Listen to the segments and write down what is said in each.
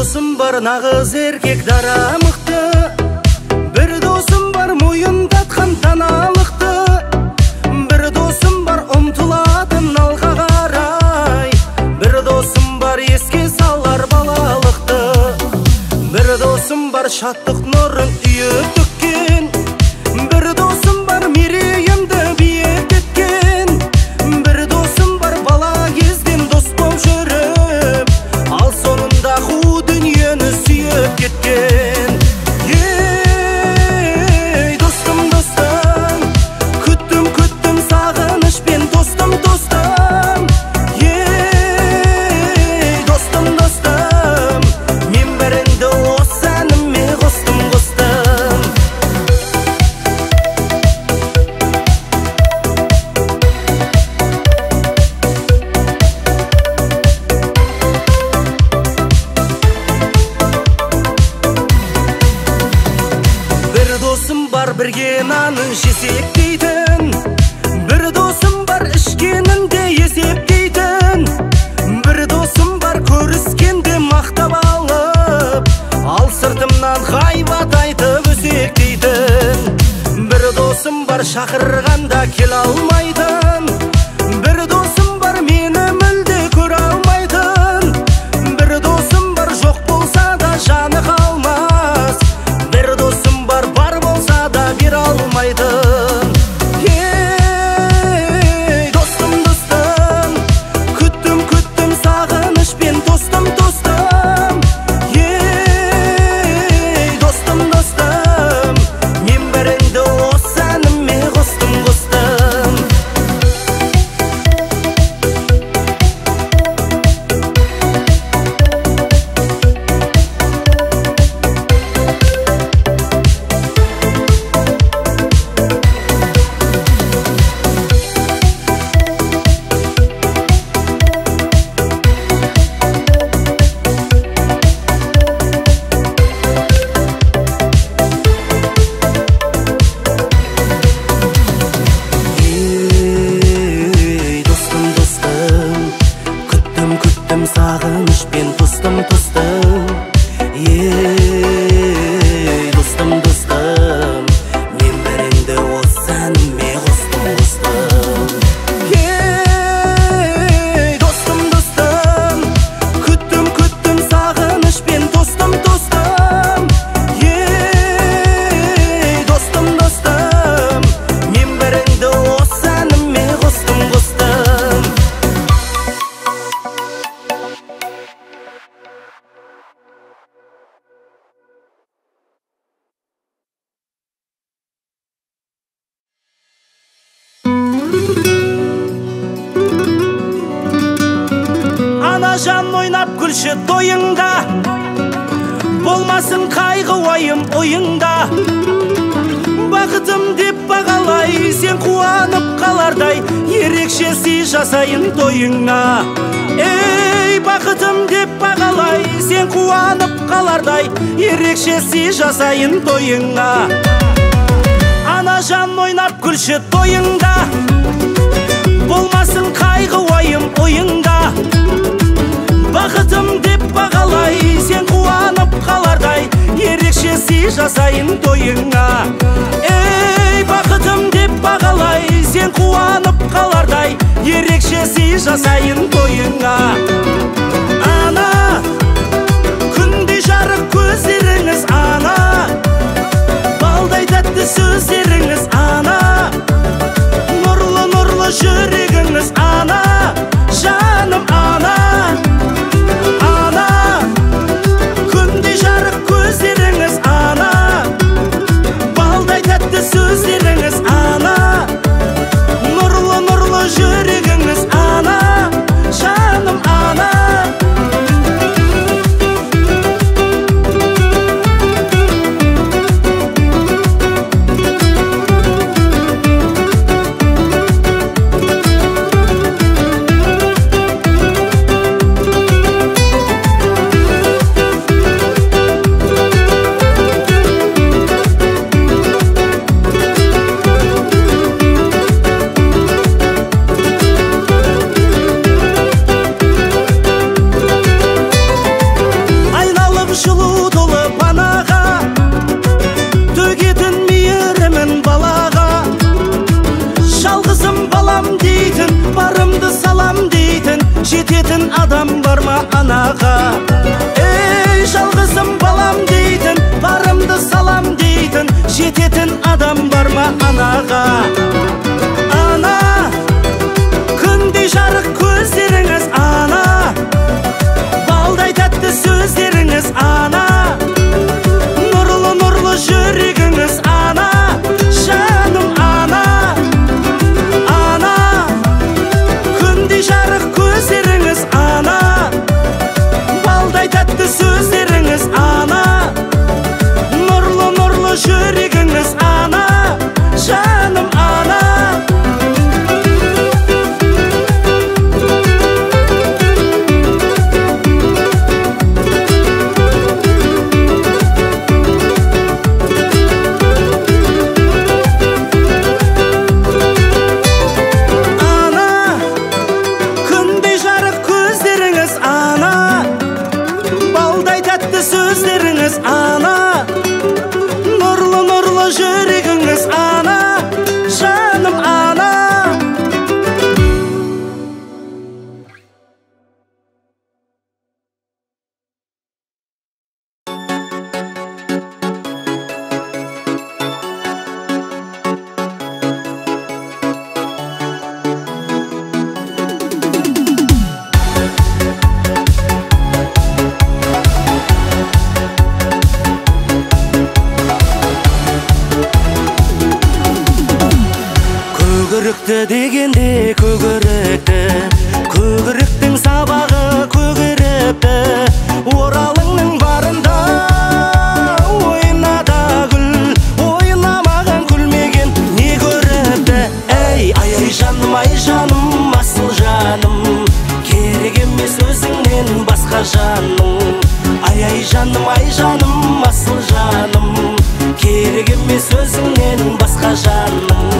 досым бар нағыз еркек дара мықты, бір досым бар мойындатқан даналықты, бір досым бар ұмтылатын алға қарай, бір досым бар еске салар балалықты, бір досым бар шаттық нұрын үйіп төккен, бір досым бар мерейімді биік еткен, бір досым бар бала кезден дос боп жүріп, ал соңында қу дүниені сүйіп кеткен. Ей достым, достым, күттім сағынышпен достым, достым. Ей достым, достым, мен біріңді осы әніме қостым, қостым. Бір досым бар бірге нанын жесек дейтін, бір досым бар ішкенінде есептейтін, бір досым бар көріскенде мақтап алып, ал сыртымнан ғайбат айтып өсектейтін, бір досым бар шақырғанда келе алмайтын, бір досым бар мені мүлде көре алмайтын, бір досым бар жоқ болса да жаны қалмас, бір досым бар болса да бере алмайтын. Ей достым, достым, күттім сағынышпен достым, достым. Ей достым, достым, мен біріңді осы әніме қостым, қостым. Ей достым, достым, күттім сағынышпен достым, достым. Ей достым, достым, мен біріңді осы әніме қостым, қостым. Ей достым, достым, күттім сағынышпен достым, достым. Ей достым, достым, мен біріңді осы әніме қостым, қостым. Ана жан ойнап күлші тойыңда, болмасын қайғы уайым ойыңда. Бақытым деп бағалай, сен қуанып қалардай, ерекше сый жасайын тойыңа. Ей бақытым деп бағалай, сен қуанып қалардай, ерекше сый жасайын тойыңа. Ана жан ойнап күлші тойыңда, болмасын қайғы уайым ойыңда. Бақытым деп бағалай, сен қуанып қалардай, ерекше сый жасайын тойыңа. Ей бақытым деп бағалай, сен қуанып қалардай, ерекше сый жасайын тойыңа. Ана күндей жарық көздеріңіз, ана балдай тәтті сөздеріңіз, ана нұрлы жүрегіңіз, ана жаным, ана күндей жарық көздеріңіз, ана балдай тәтті сөздеріңіз, ана нұрлы жүрегіңіз, ана жаным, ана. анаға. Ей жалғызым балам дейтін, барымды салам дейтін, жететін адам бар ма анаға? Ана, күндей жарық көздеріңіз ана, балдай тәтті сөздеріңіз ана, нұрлы жүрегіңіз ана, жаным ана. Ана, күндей жарық көздеріңіз ана, балдай тәтті сөздеріңіз ана, нұрлы жүрегіңіз ана, жаным ана. Сөздеріңіз ана, нұрлы жүрегіңіз ана, жаным ана. Көгірікті дегенде көгірікті, көгіріктің сабағы көгіріпті. Оралыңның барында ойнада гүл, ойнамаған күлмеген не көріпті. Ай жаным, асыл жаным, керек емес өзіңнен басқа жаным. Ай жаным, асыл жаным, керек емес өзіңнен басқа жаным.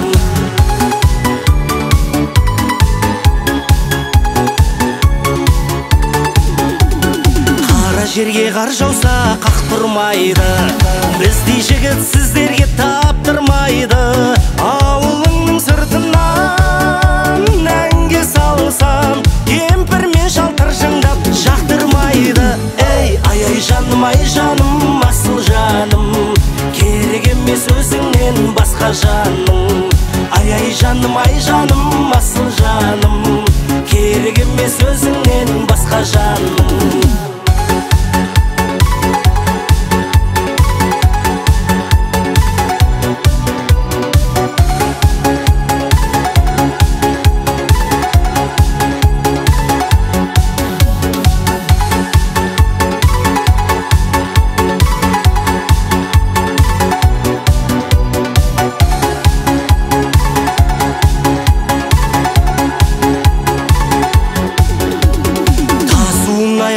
Жерге қар жауса қақтырмайды, біздей жігіт сіздерге таптырмайды. Ауылыңның сыртынан әнге салсам, кемпір мен шалтыр жыңдап жақтырмайды. Ай жаным, асыл жаным, керек емес өзіңнен басқа жаным. Ай жаным, асыл жаным, керек емес өзіңнен басқа жаным.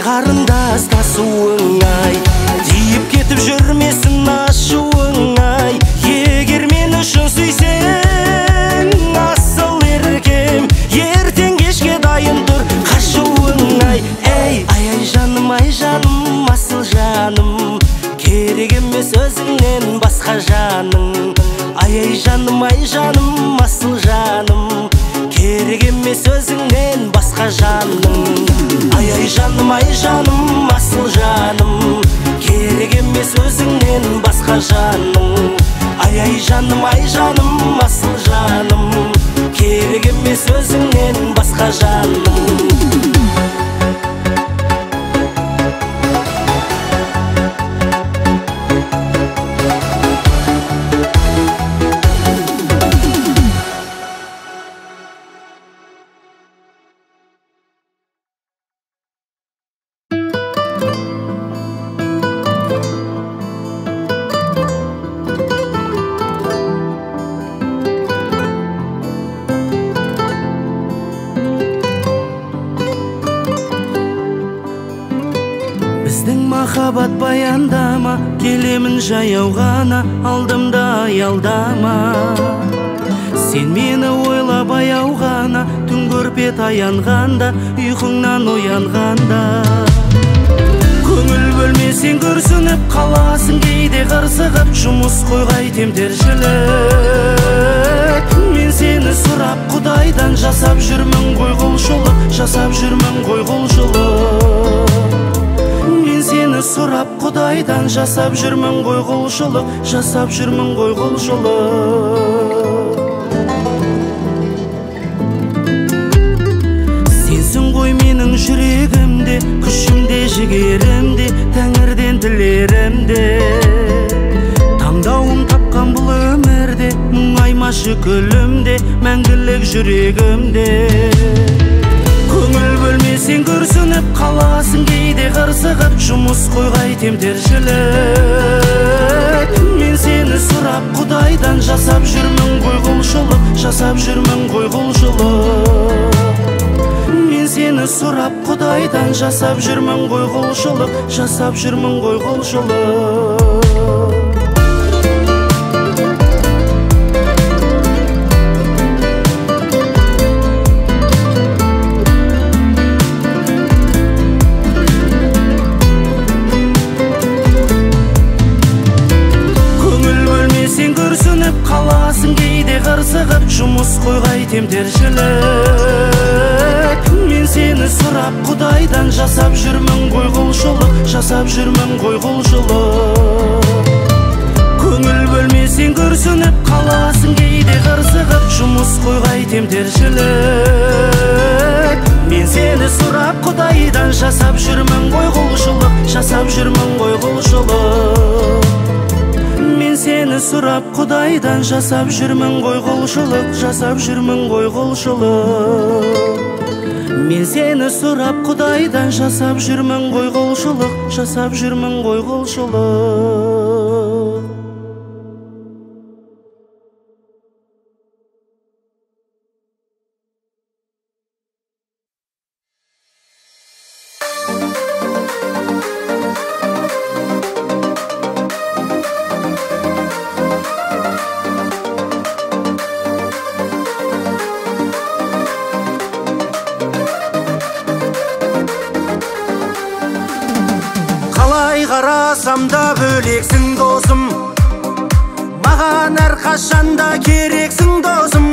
Қарындас тасуың ай, тиіп кетіп жүрмесін ашуың ай. Егер мен үшін сүйсең асыл еркем, ертең кешке дайын тұр қашуың ай. Ай жаным, асыл жаным, керек емес өзіңнен басқа жаның. Ай жаным, асыл жаным, керек емес өзіңнен басқа жаның. Ай жаным, асыл жаным, керек емес өзіңнен басқа жаның. Ай жаным, асыл жаным, керек емес өзіңнен басқа жаның. Махаббат баяндама, келемін жаяу ғана, алдымда аялдама. Сен мені ойлап аяу ғана, түн көрпе таянғанда, ұйқыңнан оянғанда. Көңіл бөлмесең күрсініп қаласың, кейде қырсығып, жұмыс қойғай темтершілік. Мен сені сұрап Құдайдан жасап жүрмін ғой құлшылық, жасап жүрмін ғой құлшылық. Мен сені сұрап Құдайдан жасап жүрмін ғой құлшылық, жасап жүрмін ғой құлшылық. Сенсің ғой менің жүрегімде, күшімде, жігерімде, тәңірден тілерімде. Таңдауым тапқан бұл өмірде, мұңайма шүкілімде, мәңгілік жүрегімде. Көңіл бөлмесең күрсініп қаласың, кейде қырсығып, жұмыс қойға айтем тершілік. Мен сені сұрап Құдайдан жасап жүрмін ғой құлшылық, жасап жүрмін ғой құлшылық. Мен сені сұрап Құдайдан жасап жүрмін ғой құлшылық, жасап жүрмін ғой құлшылық. Жұмыс қойға айтем тершілік. Мен сені сұрап Құдайдан жасап жүрмін ғой құлшылық, жасап жүрмін ғой құлшылық. Көңіл бөлмесең күрсініп қаласың, кейде қырсығып, жұмыс қойға айтем тершілік. Мен сені сұрап Құдайдан жасап жүрмін ғой құлшылық, жасап жүрмін ғой құлшылық. Мен сені сұрап Құдайдан жасап жүрмін ғой құлшылық, жасап жүрмін ғой құлшылық. Мен сені сұрап Құдайдан жасап жүрмін ғой құлшылық, жасап жүрмін ғой құлшылық. Қарасам да бөлексің досым, маған әрқашанда керексің досым.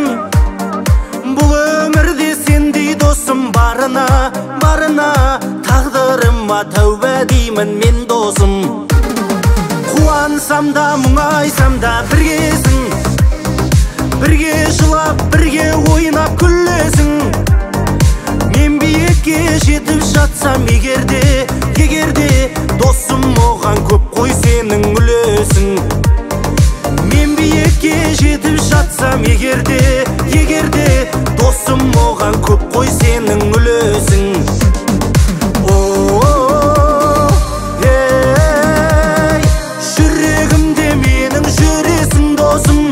Бұл өмірде сендей досым барына, тағдырыма тәубә деймін мен досым. Қуансам да мұңайсам да біргесің, бірге жылап, бірге ойнап күлесің. Мен биікке жетіп жатсам егерде, досым оған көп қой сенің үлесің. Мен биікке жетіп жатсам егерде, досым оған көп қой сенің үлесің. Жүрегімде менің жүресің досым.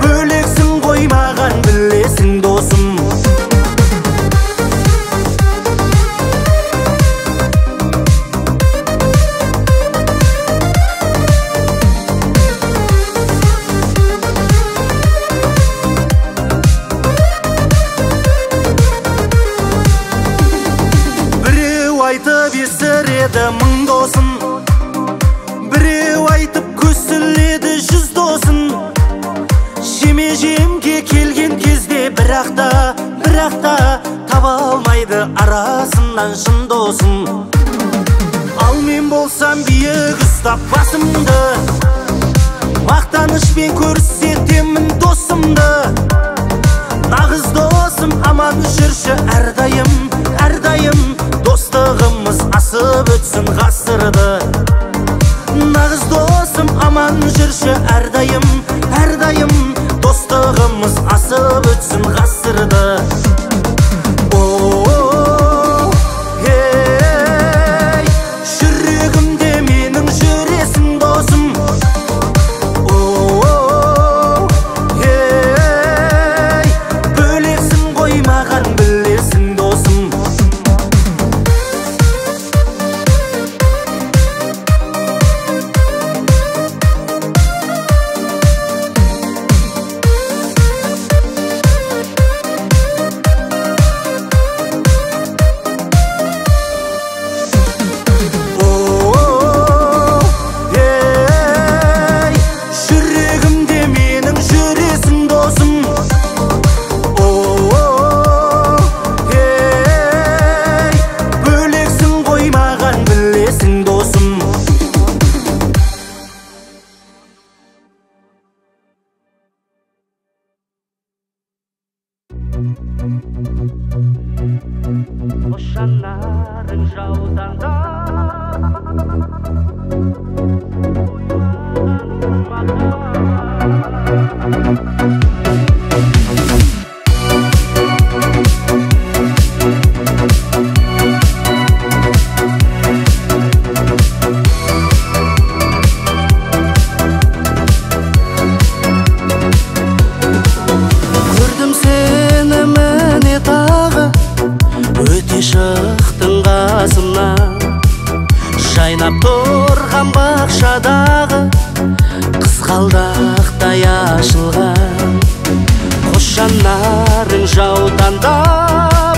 Бөлексің ғой маған білесің досым. Айтып есіреді мың досын, біреу айтып көсіледі жүз досын. Жеме-жемге келген кезде бірақта таба алмайды арасынан шын досын. Ал мен болсам биік ұстап басымды, мақтанышпен көрсетемін досымды. Нағыз досым аман жүрші әрдайым, достығымыз асып өтсін ғасырды. Нағыз досым аман жүрші әрдайым, достығымыз асып өтсін ғасырды. Жүрегімде менің жүресің досым. Бөлексің ғой маған білесің досым. Boşanların jaudan da жайнап тұрған бақшадағы қызғалдақтай ашылған қос жанарың жаутаңдап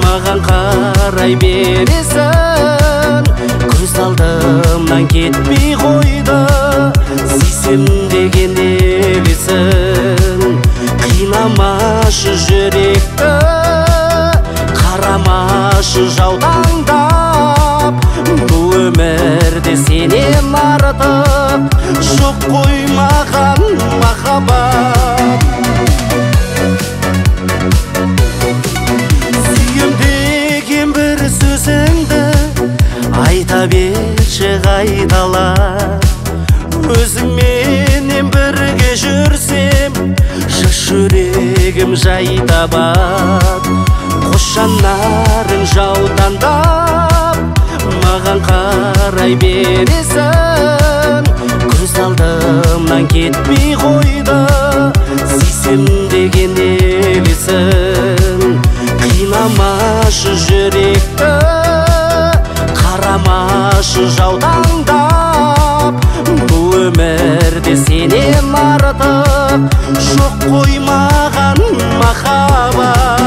маған қарай бересің көз алдымнан кетпей қойды сүйсем деген елесің қинамашы жүректі қарамашы жаутаңдап бұл өмірде сенен артық жоқ қой маған махаббат сүйем деген бір сөзіңді айта берші қайталап өзіңменен бірге жүрсем жас жүрегім жай табады қос жанарың жаутаңдап маған қарай бересің көз алдымнан кетпей қойды сүйсем деген елесің қинамашы жүректі қарамашы жаутаңдап бұл өмірде сенен артық жоқ қой маған махаббат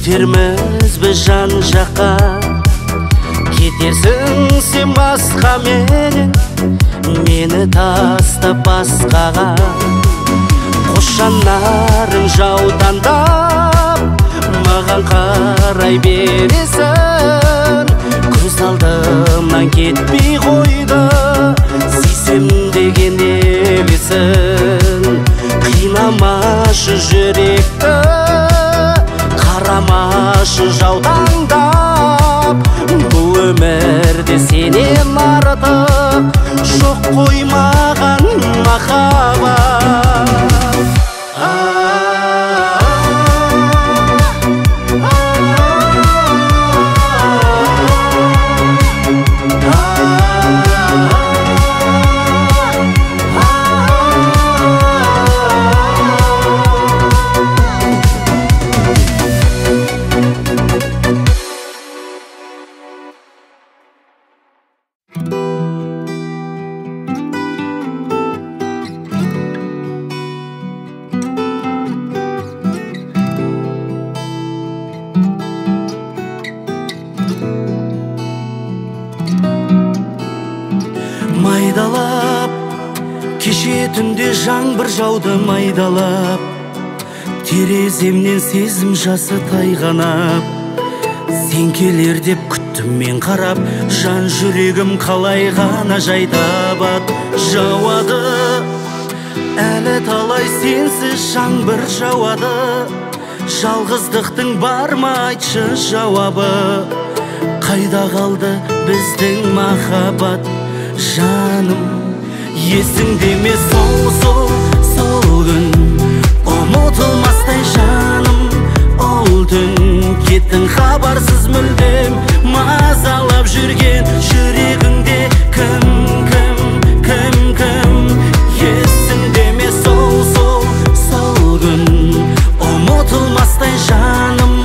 кетерміз біз жан жаққа кетерсің сен басқа менен мені тастап басқаға қос жанарың жаутаңдап маған қарай бересің көз алдымнан кетпей қойды сүйсем деген елесің қинамашы жүректі қарамашы жаутаңдап бұл өмірде сенен артық жоқ қой маған махаббат майдалап кеше түнде жаңбыр жауды майдалап тереземнен сезім жасы тайғанап сен келер деп күттім мен қарап жан жүрегім қалай ғана жай табады жауады әлі талай сенсіз жаңбыр жауады жалғыздықтың бар ма айтшы жауабы қайда қалды біздің махаббат жаным есіңде ме сол күн ұмытылмастай жаным ол түн кеттің хабарсыз мүлдем мазалап жүрген жүрегіңде кім есіңде ме сол күн ұмытылмастай жаным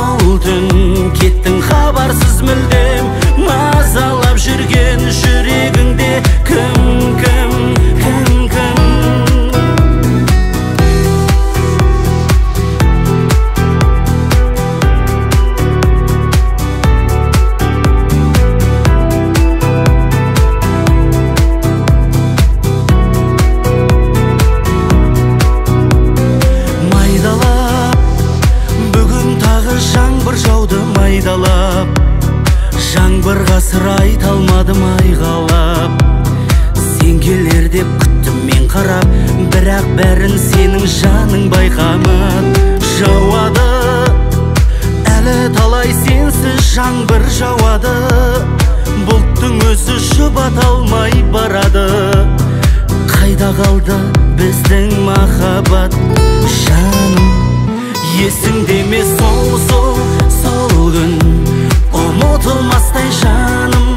ол түн кеттің хабарсыз мүлдем мазалап жүрген жүрегіңде кім бір ғасыр айта алмадым айғалап. Сен келер деп күттім мен қарап, бірақ бәрін сенің жаның байқамады. Жауады әлі талай сенсіз жаңбыр жауады, бұлттың өзі жұбата алмай барады. Қайда қалды біздің махаббат жаным? Есіңде ме сол күн, ұмытылмастай жаным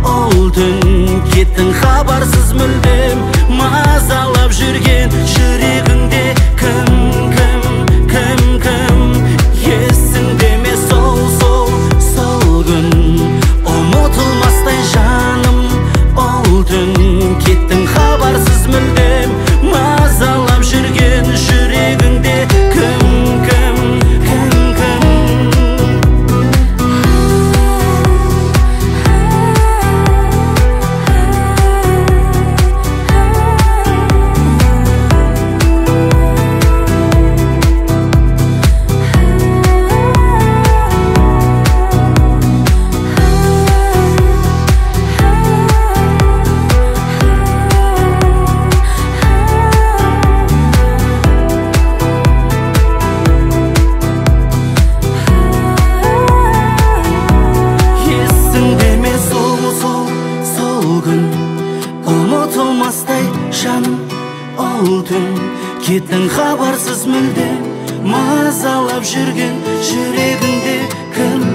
ол түн? Кеттің хабарсыз мүлдем, мазалап жүрген жүрегіңде кім? Есіңде ме сол күн, ұмытылмастай жаным ол түн? Кеттің хабарсыз мүлдем, мазалап жүрген жүрегіңде кім? Кеттің хабарсыз мүлдем, мазалап жүрген жүрегіңде кім?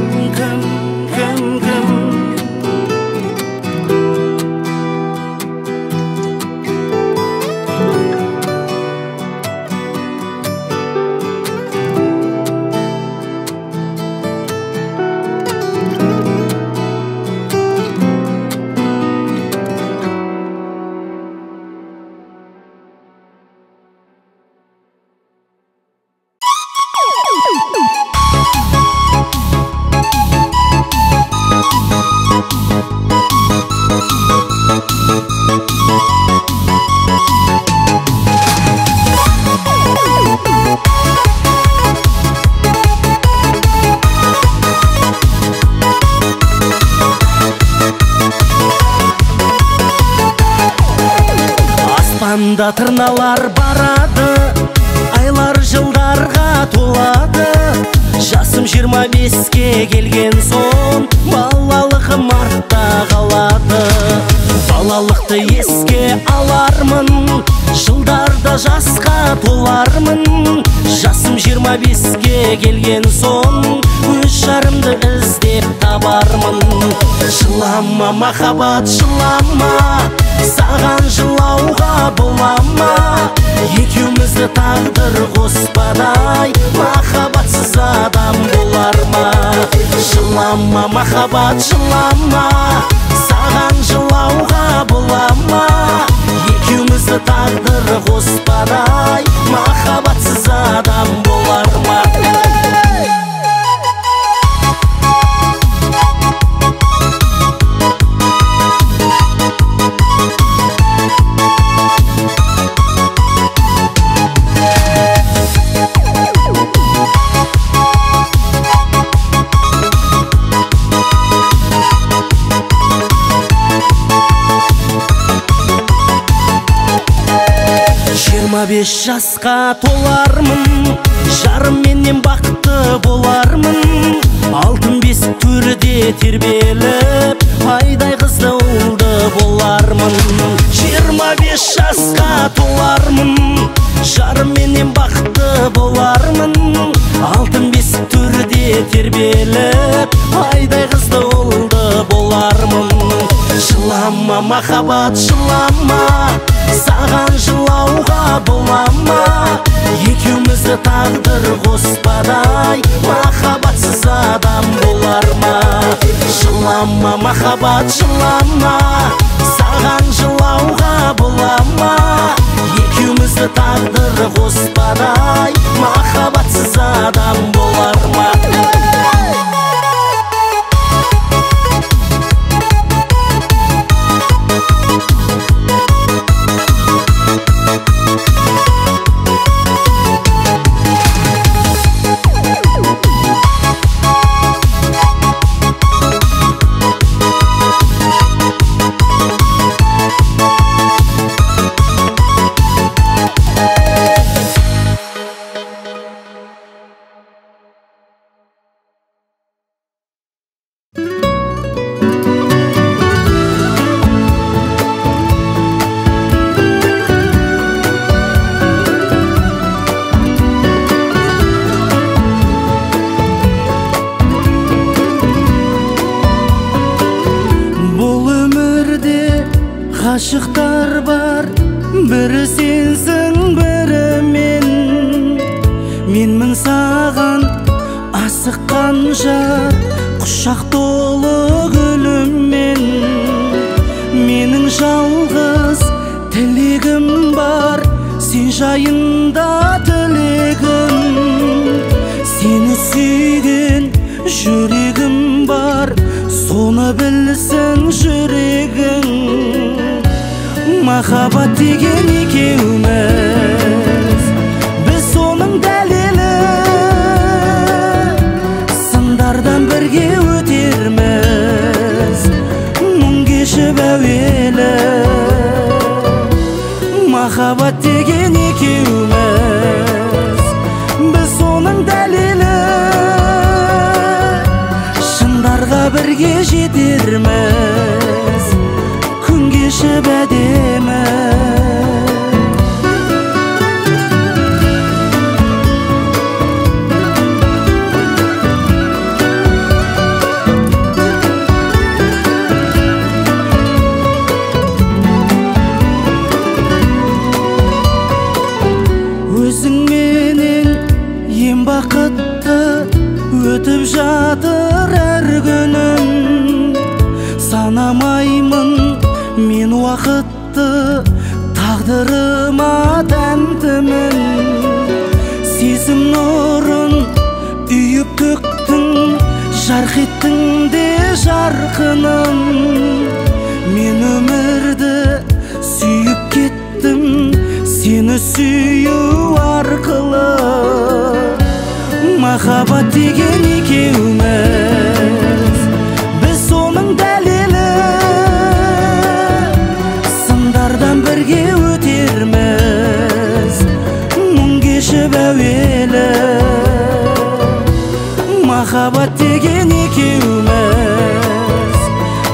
Аспанда тырналар барады, айлар жылдарға толады. Жасым 25-ке келген соң, балалығым артта қалады. Балалықты еске алармын, жылдарда жасқа толармын. Жасым 25-ке келген соң, өз жарымды іздеп табармын. Жылама махаббат жылама, саған жылауға болама. Екеумізді тағдыр қоспадай, махаббатсыз адам болар ма? Жылама махаббат жылама, саған жылауға болама. Екеумізді тағдыр қоспадай, махаббатсыз адам болар ма? Бес жасқа толармын, жарым менен бақытты болармын. Алтын бесік төрде тербеліп, айдай қызды ұлды болармын. 25 жасқа толармын, жарым менен бақытты болармын. Алтын бесік төрде тербеліп, айдай қызды ұлды болармын. Жылама махаббат жылама, саған жылауға болама. Екеумізді тағдыр қоспадай, махаббатсыз адам болар ма? Жылама махаббат жылама, саған жылауға болама. Екеумізді тағдыр қоспадай, махаббатсыз адам болар ма? ғашықтар бар, бірі сенсің, бірі мен. Менмін саған асыққан жар, құшақ толы гүліммен. Менің жалғыз тілегім бар, сен жайында тілегім. Сені сүйген жүрегім бар, соны білсін жүрегің. Махаббат деген екеуміз, біз соның дәлелі. Сындардан бірге өтерміз, мұң кешіп әуелі. Махаббат деген екеуміз, біз соның дәлелі. Шындарға бірге жетерміз, күн кешіп әдемі. Өзіңменен ең бақытты өтіп жатыр әр күнім. Санамаймын мен уақытты, тағдырыма тәнтімін. Сезім нұрын үйіп төктің, жарқ еттің де жарқыным. Мен өмірді сүйіп кеттім, сені сүю арқылы. Махаббат деген екеуміз, біз соның дәлелі. Сындардан бірге өтерміз, мұң кешіп әуелі. Махаббат деген екеуміз,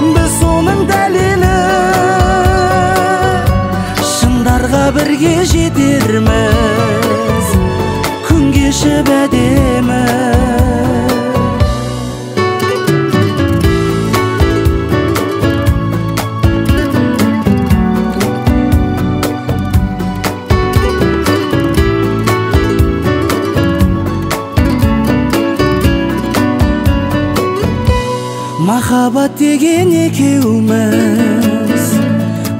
біз соның дәлелі. Шындарға бірге жетерміз, күн кешіп әдемі. Махаббат деген екеуміз,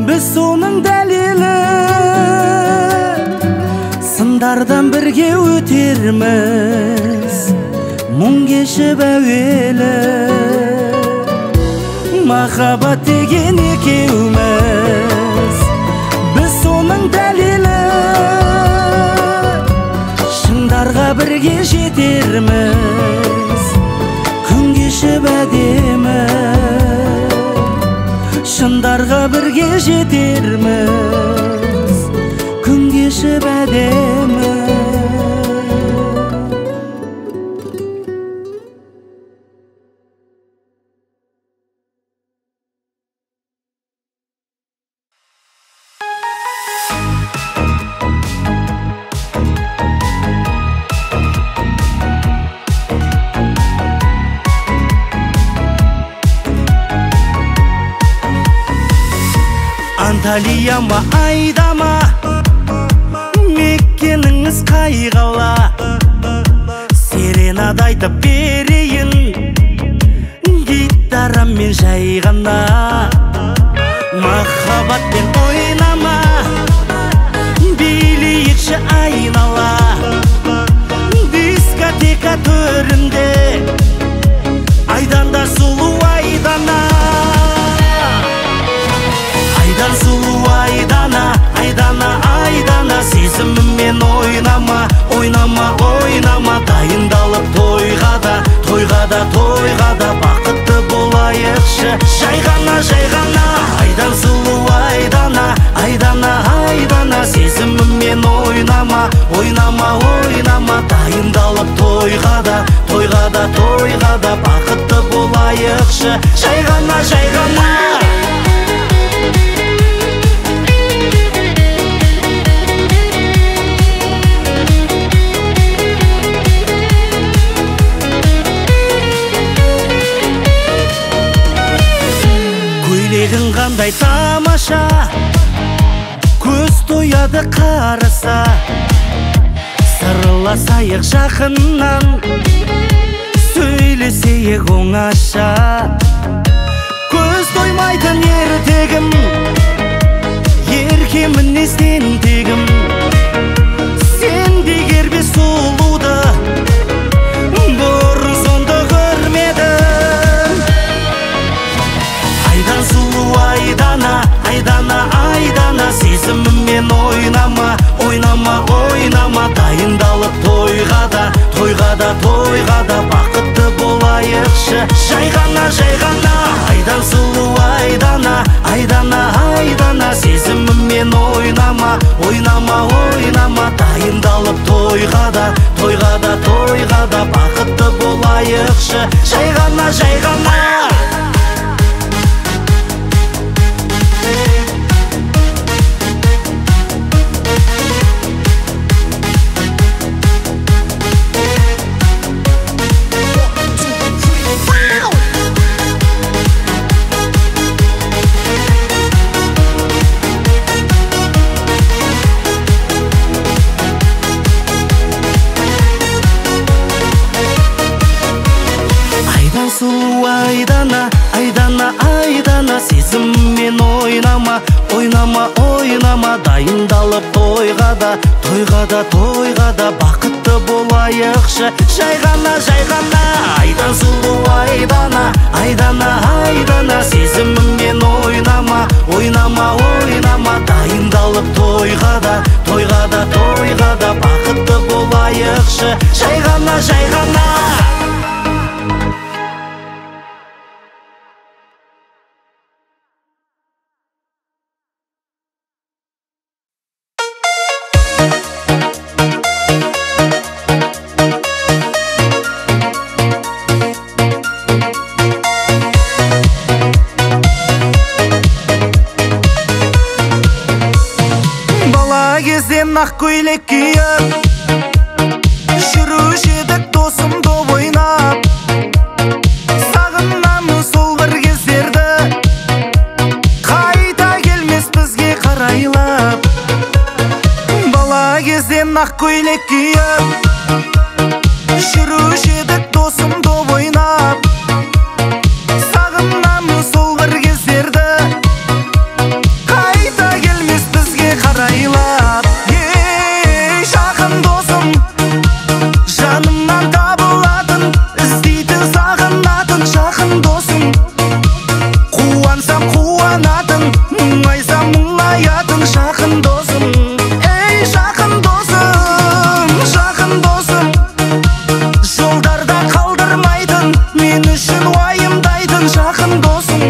біз соның дәлелі. Сындардан бірге өтерміз, мұң кешіп әуелі. Махаббат деген екеуміз, біз соның дәлелі. Шыңдарға бірге жетерміз, күн кешіп әдемі. Шыңдарға бірге жетерміз, күн кешіп әдемі. Анталия ма, Айдама, меккеніңіз қай қала? Серенада айтып берейін, гитараммен жай ғана. Махаббатпен ойнама, билейікші айнала. Дискотека төрінде, айданда сұлу Айдана. Айдан сұлу Айдана, Айдана, Айдана. Сезіміммен ойнама, ойнама, ойнама. Дайындалып тойға да, тойға да, тойға да. Бақытты болайықшы, жай ғана, жай ғана. Айдан сұлу Айдана, Айдана, Айдана. Сезіміммен ойнама, ойнама, ойнама. Дайындалып тойға да, тойға да, тойға да. Бақытты болайықшы, жай ғана, жай ғана. қандай тамаша. оңаша, көз тояды қараса, сырласайық жақыннан, сөйлесейік оңаша. Көз тоймайтын ертегім, ерке мінезден тегім, сен дегербе сұлуды бұрын сонды көрмедім. Айдан сұлу айдана, айдана, айдана, сезіміммен ойнама, ойнама, ойнама. Дайындалып тойға да, тойға да, тойға да, бақытты болайықшы жай ғана, жай ғана. Айдан сұлу айдана, айдана, айдана, сезіміммен ойнама, ойнама, ойнама. Дайындалып тойға да, тойға да, тойға да, бақытты болайықшы жай ғана, жай ғана. Сұлу айдана, айдана, айдана, сезіммен ойнама, ойнама, ойнама. Дайындалып тойға да, тойға да, тойға да, бақытты болайықшы жай ғана, жай ғана. Айдан сұлу айдана, айдана, айдана, сезіммен ойнама, ойнама, ойнама. Дайындалып тойға да, тойға да, тойға да, бақытты болайықшы жай ғана, жай ғана. Ақ көйлек киіп, жүруші едік досым доп ойнап. Сағынамын сол бір кездерді, қайта келмес бізге қарайлап. Бала кезден ақ көйлек киіп, жүруші едік досым доп ойнап. Сағынамын сол бір кездерді, қайта келмес бізге қарайлап. Жанымнан табылатын, іздейтін, сағынатын жақын досым. Қуансам қуанатын, мұңайсам мұңаятын жақын досым. Ей жақын досым, жақын досым. Жолдарда қалдырмайтын, мен үшін уайымдайтын жақын досым.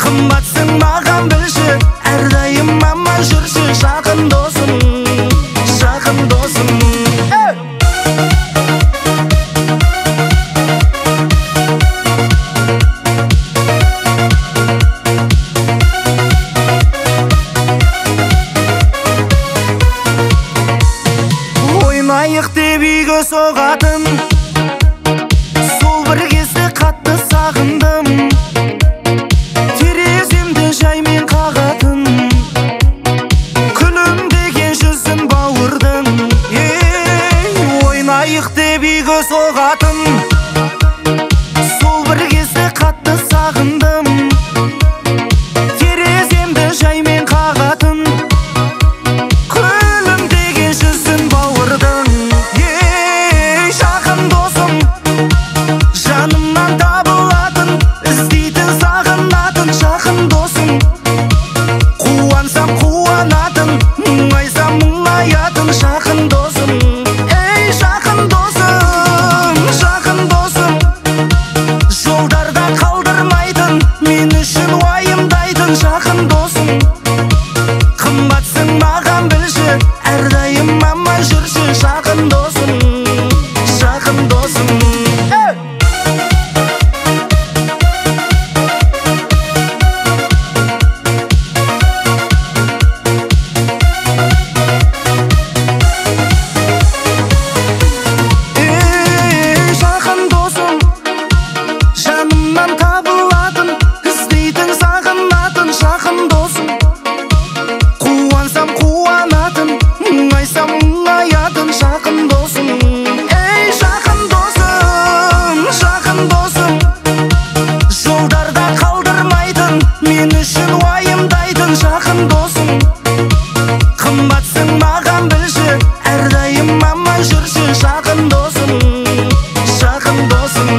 Қымбатсың маған білші, әрдайым аман жүрші жақын досым, жақын досым. Ойнайық деп үйге соғатын, сол бір кезде қатты сағындым. Тереземді жаймен қағатын, күлімдеген жүзін бауырдың. Ойнайық деп үйге соғатын, сол бір кезде қатты сағындым. Тереземді жаймен қағатын, күлімдеген жүзін бауырдың. Жақын досым, жанымнан табылатын, іздейтін, сағынатын жақын досым. Қуансам қуанатын, мұңайсам мұңаятын жақын досым. Ей жақын досым, жақын жүрші жақын досым, жақын досым.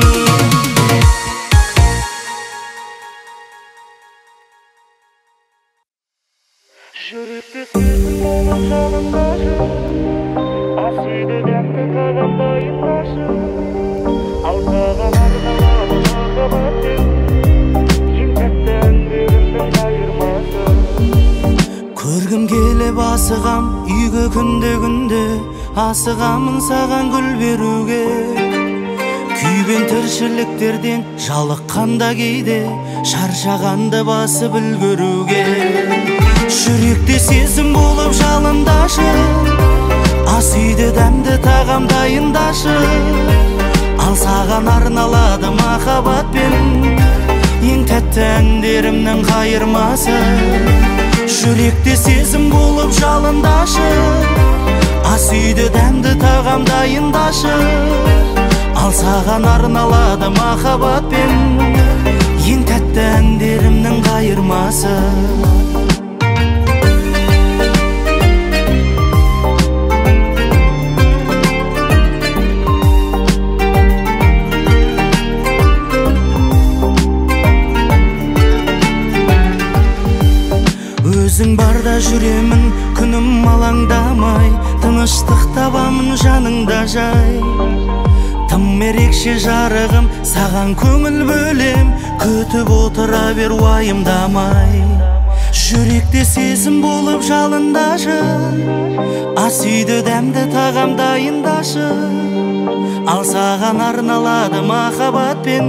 Жүректе сезім болған жағындашы, асүйді дәмді тағамдайындашы, ал саған арналады махаббаттың, ең тәтті әндерімнің айырмасы. Көргім келіп асығам үйге күнде, асығамын саған гүл беруге. Күйбен тіршіліктерден жалыққанда кейде, шаршағанды басып үлгеруге. Жүректе сезім болып жалындашы, ас үйде дәмді тағам дайындашы, ал саған арналады махаббатпен ең тәтті әндерімнің қайырмасы. Жүректе сезім болып жалындашы, ас үйде дәмді тағам дайындашы, ал саған арналады махаббатпен ең тәтті әндерімнің қайырмасы. Өзің барда жүремін күнім алаңдамай, тыныштық табамын жаныңда жай. Тым ерекше жарығым, саған көңіл бөлем, күтіп отыра бер уайымдамай. Жүректе сезім болып жалындашы, ас үйде дәмді тағам дайындашы, ал саған арналады махаббатпен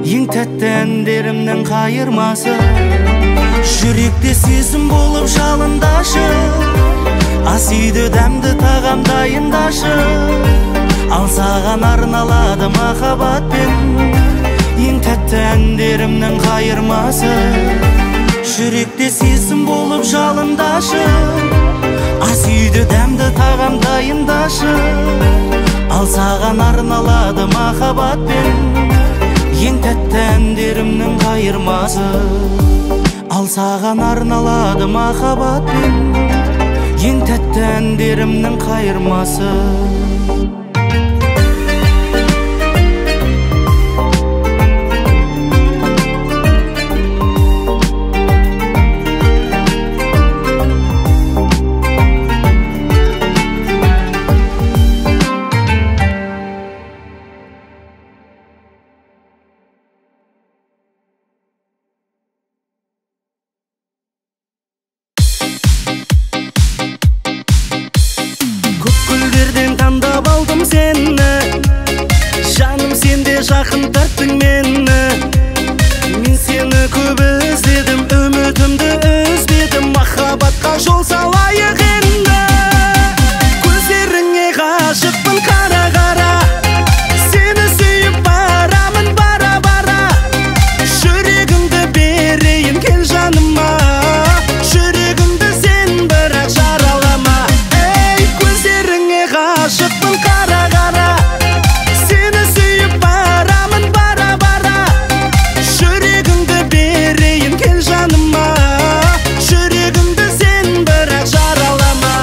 ең тәтті әндерімнің қайырмасы. Жүректе сезім болып жалындашы, ас үйде дәмді тағам дайындашы, ал саған арналады махаббатпен ең тәтті әндерімнің қайырмасы. Жүректе сезім болып жалындашы, ас үйде дәмді тағам дайындашы, ал саған арналады махаббатпен ең тәтті әндерімнің қайырмасы. Ал саған арналады махаббатпен ең тәтті әндерімнің қайырмасы. Таңдап алдым сені, жаным сенде жақын тарттың мені. Мен сені көп іздедім, үмітімді үзбедім, махаббатқа жол салайық енді. Көздеріңе ғашықпын қара-қара, сені сүйіп барамын бара-бара. Жүрегімді берейін кел жаныма, жүрегімді сен бірақ жаралама. Ей, көздеріңе ғашықпын қара-қара, сені сүйіп барамын бара-бара. Жүрегімді берейін кел жаныма, жүрегімді сен бірақ жаралама.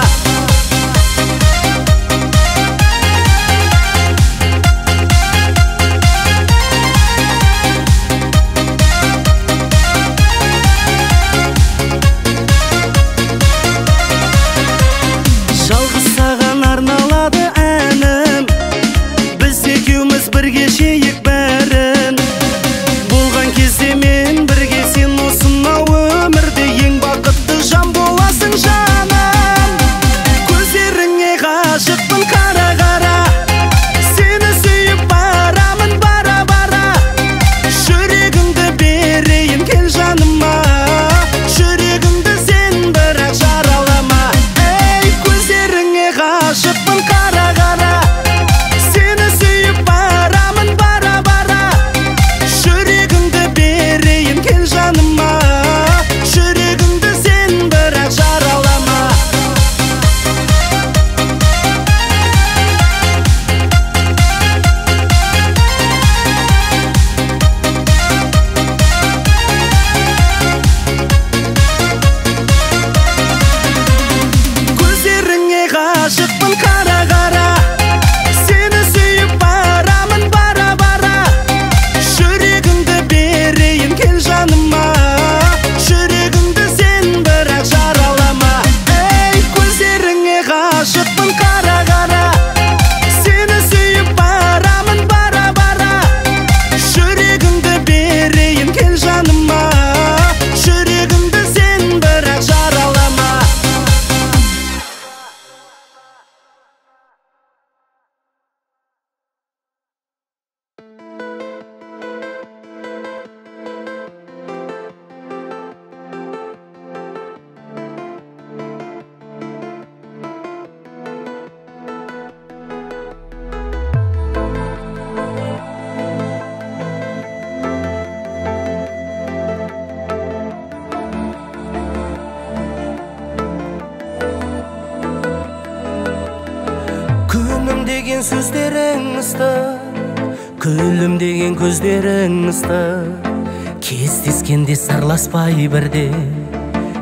Жалғыз саған арналады деген сөздерің ыстық, күлімдеген көздерің ыстық. Кездескенде сырласпай бірде,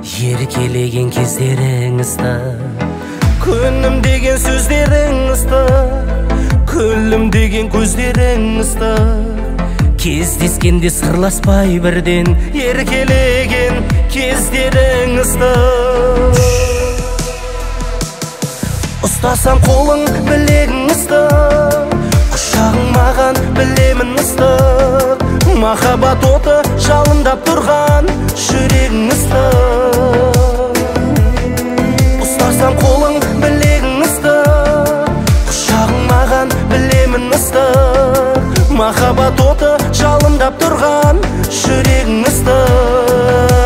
еркелеген кездерің ыстық. Күнім деген сөздерің ыстық, күлімдеген көздерің ыстық. Кездескенде сырласпай бірден, еркелеген кездерің ыстық. Ұстасам қолың білегің ыстық, құшағың маған білемін ыстық. Махаббат оты жалындап тұрған жүрегің ыстық. Ұстасам қолың білегің ыстық, құшағың маған білемін ыстық. Махаббат оты жалындап тұрған жүрегің ыстық.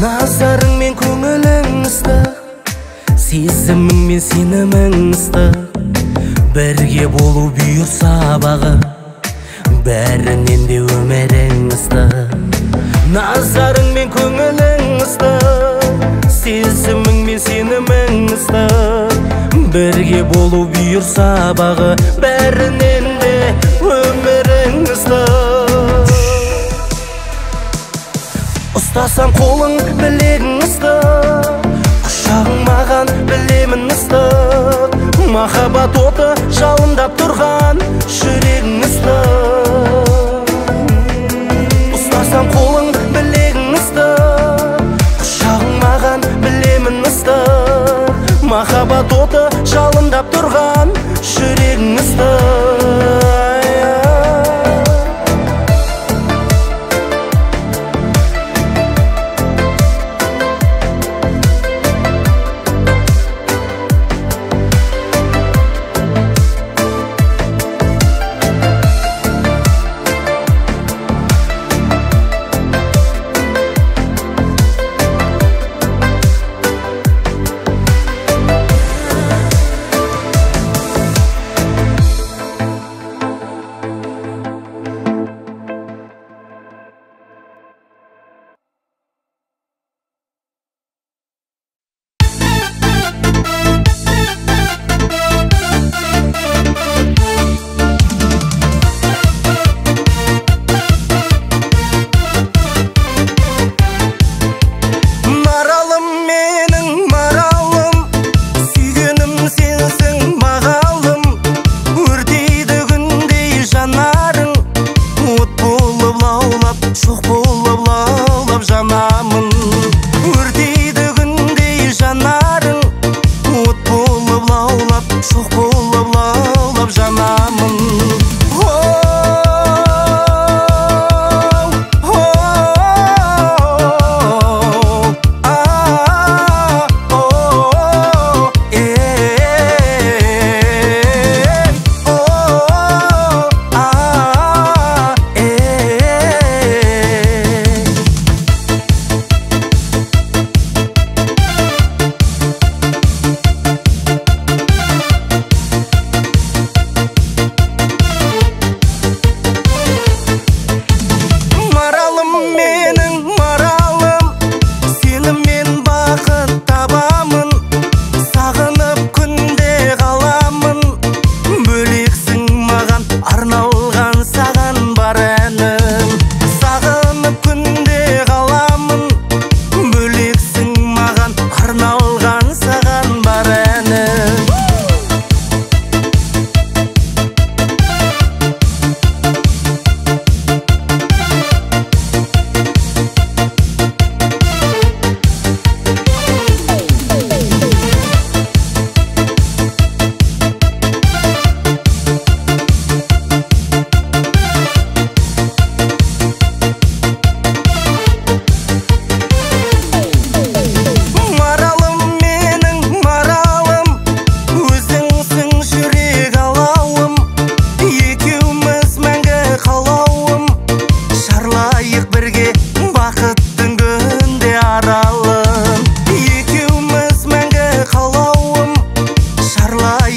Назарың мен көңілің ыстық, сезімің мен сенімің ыстық. Бірге болу бұйырса бағы, бәрінен де өмірің ыстық. Назарың мен көңілің ыстық, сезімің мен сенімің ыстық. Бірге болу бұйырса бағы, бәрінен де өмірің ыстық. Ұстасам қолың білегің ыстық, құшағың маған білемін ыстық. Махаббат оты жалындап тұрған жүрегің ыстық. Ұстасам қолың білегің ыстық, құшағың маған білемін ыстық. Махаббат оты жалындап тұрған жүрегің ыстық.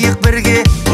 болайық бірге.